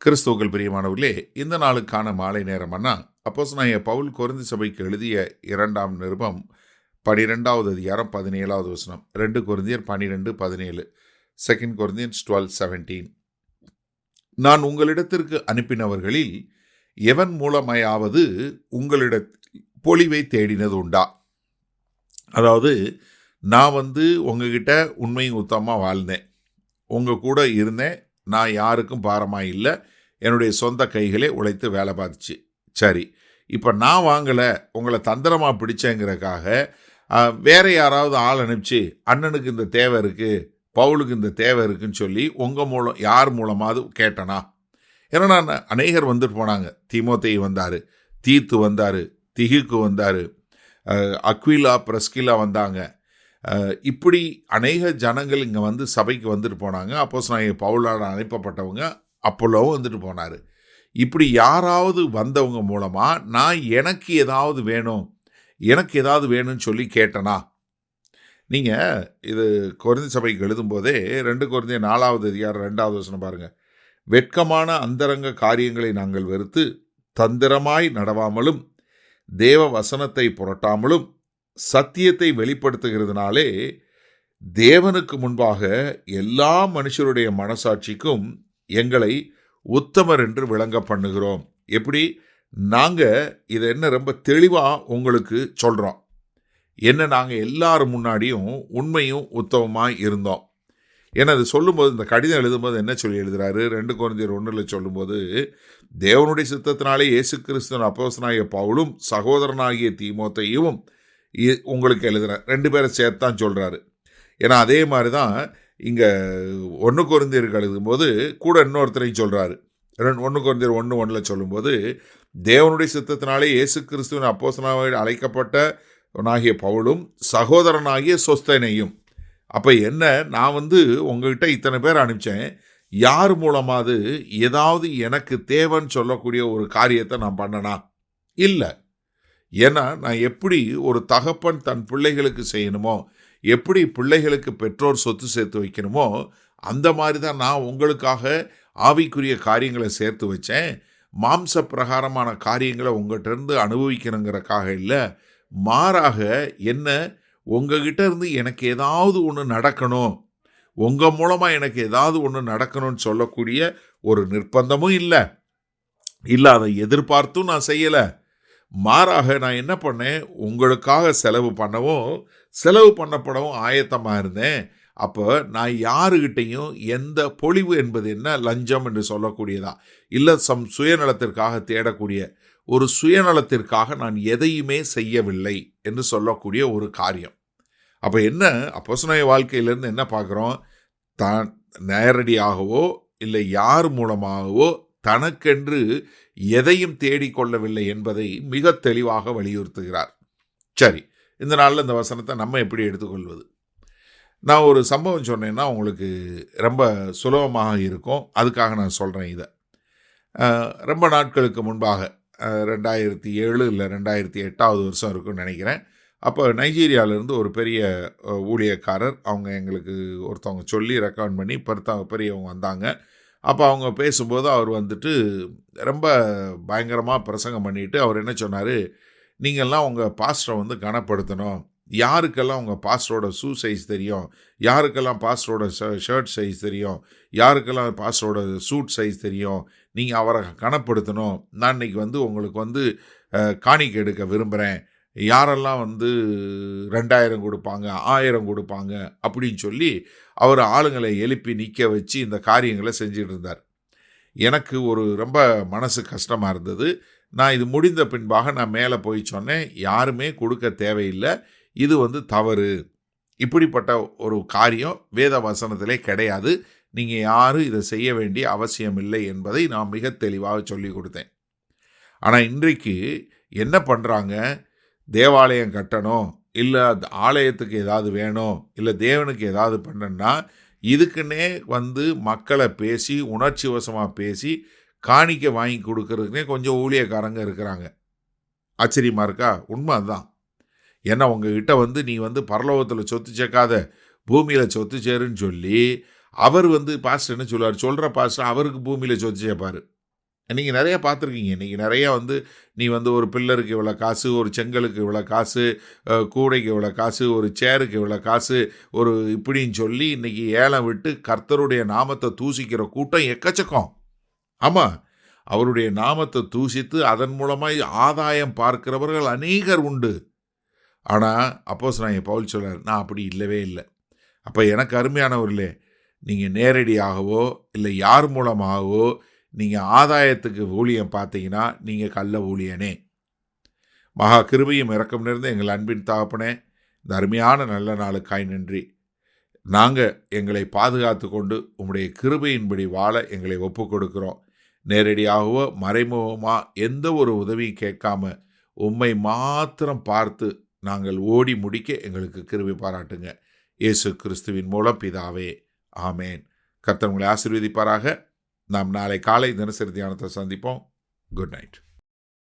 கிறிஸ்துவுக்குள் பிரியமானவர்களே, இந்த நாளுக்கான மாலை நேரம்னா அப்போஸ்தலனாகிய பவுல் கொரிந்து சபைக்கு எழுதிய 2ஆம் நிருபம் 12வது அதிகாரம் 17வது வசனம். 2 கொரிந்தியர் 12:17, 2 கொரிந்தியன்ஸ் 12:17. நான் உங்களிடத்திற்கு அனுப்பினவர்களில் எவன் மூலமாயாவது உங்களிட பொலிவை தேடினது உண்டா? அதாவது, நான் உங்ககிட்ட உண்மையும் உத்தமாக வாழ்ந்தேன், உங்கள் கூட இருந்தேன், நான் யாருக்கும் பாரமாக இல்லை, என்னுடைய சொந்த கைகளே உழைத்து வேலை பார்த்துச்சு. சரி, இப்போ நான் வாங்கலை, உங்களை தந்திரமாக பிடிச்சேங்கிறக்காக வேற யாராவது ஆள் அனுப்பிச்சு அண்ணனுக்கு இந்த தேவை இருக்குது, பவுலுக்கு இந்த தேவை இருக்குன்னு சொல்லி உங்கள் மூலம் யார் மூலமாவது கேட்டனா? ஏன்னா நான் அநேகர் வந்துட்டு போனாங்க. தீமோத்தேயு வந்தார், தீத்து வந்தார், திகிக்கு வந்தார், அக்விலா பிரிஸ்கில்லா வந்தாங்க. இப்படி அநேக ஜனங்கள் இங்கே சபைக்கு வந்துட்டு போனாங்க. அப்போஸ்தலனாகிய பவுலால் அனுப்பப்பட்டவங்க அப்போலோவும் வந்துட்டு போனார். இப்படி யாராவது வந்தவங்க மூலமாக நான் எனக்கு ஏதாவது வேணும்னு சொல்லி கேட்டனா? நீங்கள் இது கொரிந்து சபைக்கு எழுதும்போதே 2 கொரிந்தியர் 4வது அதிகாரம் 2வது வசனம் பாருங்கள். வெட்கமான அந்தரங்க காரியங்களை நாங்கள் வெறுத்து தந்திரமாய் நடவாமலும் தேவ வசனத்தை புரட்டாமலும் சத்தியத்தை வெளிப்படுத்துகிறதுனாலே தேவனுக்கு முன்பாக எல்லா மனுஷருடைய மனசாட்சிக்கும் எங்களை உத்தமர் என்று விளங்க பண்ணுகிறோம். எப்படி? நாங்கள் இதை ரொம்ப தெளிவாக உங்களுக்கு சொல்கிறோம். நாங்கள் எல்லாரும் முன்னாடியும் உண்மையும் உத்தமமாக இருந்தோம். ஏன்னா அது சொல்லும்போது, இந்த கடிதம் எழுதும்போது என்ன சொல்லி எழுதுறாரு? 2 கொரிந்தியர் 1 சொல்லும்போது, தேவனுடைய சித்தத்தினாலே இயேசு கிறிஸ்துவின் அப்போஸ்தலனாகிய பவுலும் சகோதரனாகிய தீமோத்தேயுவும் உங்களுக்கு எழுதுகிறேன். 2 பேரை சேர்த்து தான் சொல்கிறாரு. ஏன்னா அதே மாதிரி தான் இங்கே 1 கொரிந்தியருக்கு எழுதும்போது கூட இன்னொருத்தரையும் சொல்கிறாரு. 1 கொரிந்தியர் 1:1 சொல்லும்போது, தேவனுடைய சித்தத்தினாலே இயேசு கிறிஸ்துவின் அப்போஸ்தலனாக அழைக்கப்பட்ட நாகிய பவுலும் சகோதரனாகிய சொஸ்தேனையும். அப்போ நான் உங்ககிட்ட இத்தனை பேர் அனுப்பிச்சேன், யார் மூலமாவது ஏதாவது எனக்கு தேவைன்னு சொல்லக்கூடிய ஒரு காரியத்தை நான் பண்ணனா? இல்லை. ஏன்னா நான் எப்படி ஒரு தகப்பன் தன் பிள்ளைகளுக்கு செய்யணுமோ, எப்படி பிள்ளைகளுக்கு பெற்றோர் சொத்து சேர்த்து வைக்கணுமோ, அந்த மாதிரி தான் நான் உங்களுக்காக ஆவிக்குரிய காரியங்களை சேர்த்து வச்சேன். மாம்ச பிரகாரமான காரியங்களை உங்கள்கிட்ட இருந்து அனுபவிக்கணுங்கிறக்காக இல்லை, மாறாக உங்ககிட்ட இருந்து எனக்கு ஏதாவது ஒன்று நடக்கணும், உங்கள் மூலமாக எனக்கு ஏதாவது ஒன்று நடக்கணும்னு சொல்லக்கூடிய ஒரு நிர்பந்தமும் இல்லை, அதை எதிர்பார்த்தும் நான் செய்யலை. மாறாக நான் என்ன பண்ணேன்? உங்களுக்காக செலவு பண்ணப்படவும் ஆயத்தமாக இருந்தேன். அப்போ நான் யாருக்கிட்டையும் எந்த பொழிவு என்பது என்ன, லஞ்சம் என்று சொல்லக்கூடியதா, இல்லை சுயநலத்திற்காக தேடக்கூடிய ஒரு சுயநலத்திற்காக நான் எதையுமே செய்யவில்லை என்று சொல்லக்கூடிய ஒரு காரியம். அப்போ அப்போஸ்தலனாகிய வாழ்க்கையிலேருந்து என்ன பார்க்குறோம்? தான் நேரடியாகவோ இல்லை யார் மூலமாகவோ தனக்கென்று எதையும் தேடிக்கொள்ளவில்லை என்பதை மிக தெளிவாக வலியுறுத்துகிறார். சரி, இந்த நாளில் இந்த வசனத்தை நம்ம எப்படி எடுத்துக்கொள்வது? நான் ஒரு சம்பவம் சொன்னேன்னா உங்களுக்கு ரொம்ப சுலபமாக இருக்கும். அதுக்காக நான் சொல்கிறேன். இதை ரொம்ப நாட்களுக்கு முன்பாக 2007 இல்லை 2008வது வருஷம் இருக்குன்னு நினைக்கிறேன். அப்போ நைஜீரியாவிலேருந்து ஒரு பெரிய ஊழியக்காரர், அவங்க எங்களுக்கு ஒருத்தவங்க சொல்லி ரெக்கமெண்ட் பண்ணி பெரியவங்க வந்தாங்க. அப்போ அவங்க பேசும்போது அவர் ரொம்ப பயங்கரமாக பிரசங்கம் பண்ணிவிட்டு அவர் என்ன சொன்னார்? நீங்கள்லாம் உங்கள் பாஸ்டரை கனப்படுத்தணும். யாருக்கெல்லாம் உங்கள் பாஸ்டரோட ஷூ சைஸ் தெரியும், யாருக்கெல்லாம் பாஸ்டரோட ஷர்ட் சைஸ் தெரியும், யாருக்கெல்லாம் பாஸ்டரோட சூட் சைஸ் தெரியும், நீங்கள் அவரை கனப்படுத்தணும். நான் இன்றைக்கி உங்களுக்கு காணிக்கை எடுக்க விரும்புகிறேன், யாரெல்லாம் 2000 கொடுப்பாங்க, 1000 கொடுப்பாங்க அப்படின்னு சொல்லி அவர் ஆளுங்களை எழுப்பி நிற்க வச்சு இந்த காரியங்களை செஞ்சுட்டு இருந்தார். எனக்கு ரொம்ப மனசு கஷ்டமாக இருந்தது. நான் இது முடிந்த பின்பாக நான் மேலே போய் சொன்னேன், யாருமே கொடுக்க தேவையில்லை, இது தவறு, இப்படிப்பட்ட ஒரு காரியம் வேத வசனத்திலே கிடையாது, நீங்கள் யாரும் இதை செய்ய வேண்டிய அவசியம் இல்லை என்பதை நான் மிக தெளிவாக சொல்லி கொடுத்தேன். ஆனால் இன்றைக்கு என்ன பண்ணுறாங்க? தேவாலயம் கட்டணும், இல்லை ஆலயத்துக்கு ஏதாவது வேணும், இல்லை தேவனுக்கு ஏதாவது பண்ணணும்னா இதுக்குன்னே மக்களை பேசி உணர்ச்சி வசமாக பேசி காணிக்கை வாங்கி கொடுக்கறதுக்குனே கொஞ்சம் ஊழியக்காரங்க இருக்கிறாங்க. ஆச்சரியமாக இருக்கா? உண்மை அதுதான். ஏன்னா உங்ககிட்ட நீ பரலோகத்தில் சொத்து சேர்க்காத, பூமியில் சொத்து சேருன்னு சொல்லி அவர் பாஸ்டர் என்ன சொல்லுவார்? சொல்கிற பாஸ்டர் அவருக்கு பூமியில் சொத்து சேர்ப்பார். நீங்கள் நிறையா பார்த்துருக்கீங்க. இன்றைக்கி நிறையா நீ ஒரு பில்லருக்கு இவ்வளோ காசு, ஒரு செங்கலுக்கு இவ்வளோ காசு, கூடைக்கு இவ்வளோ காசு, ஒரு சேருக்கு இவ்வளோ காசு, ஒரு இப்படின்னு சொல்லி இன்றைக்கி ஏலம் விட்டு கர்த்தருடைய நாமத்தை தூசிக்கிற கூட்டம் எக்கச்சக்கம். ஆமாம், அவருடைய நாமத்தை தூசித்து அதன் மூலமாய் ஆதாயம் பார்க்கிறவர்கள் அநேகர் உண்டு. ஆனால் அப்போஸ்தலனாகிய பவுல் சொல்றார், நான் அப்படி இல்லவே இல்லை. அப்போ எனக்கு அருமையானவர்களே, நீங்கள் நேரடியாகவோ இல்லை யார் மூலமாகவோ நீங்கள் ஆதாயத்துக்கு ஊழியம் பார்த்தீங்கன்னா நீங்கள் கள்ள ஊழியனே. மகா கிருபையும் இரக்கம் நிறைந்த எங்கள் அன்பின் தகப்பனே, இந்த அருமையான நல்ல நாளுக்காய் நன்றி. நாங்கள் எங்களை பாதுகாத்து கொண்டு உம்முடைய கிருபையின்படி வாழ எங்களை ஒப்பு கொடுக்கிறோம். நேரடியாகவோ மறைமுகமாக எந்த ஒரு உதவியும் கேட்காம உம்மை மாத்திரம் பார்த்து நாங்கள் ஓடி முடிக்க எங்களுக்கு கிருபை பாராட்டுங்க. இயேசு கிறிஸ்துவின் மூலம் பிதாவே, ஆமேன். கர்த்தர் உங்களை ஆசீர்வதிப்பாராக. நாம் நாளை காலை தினசரி தியானத்தை சந்திப்போம். Good night.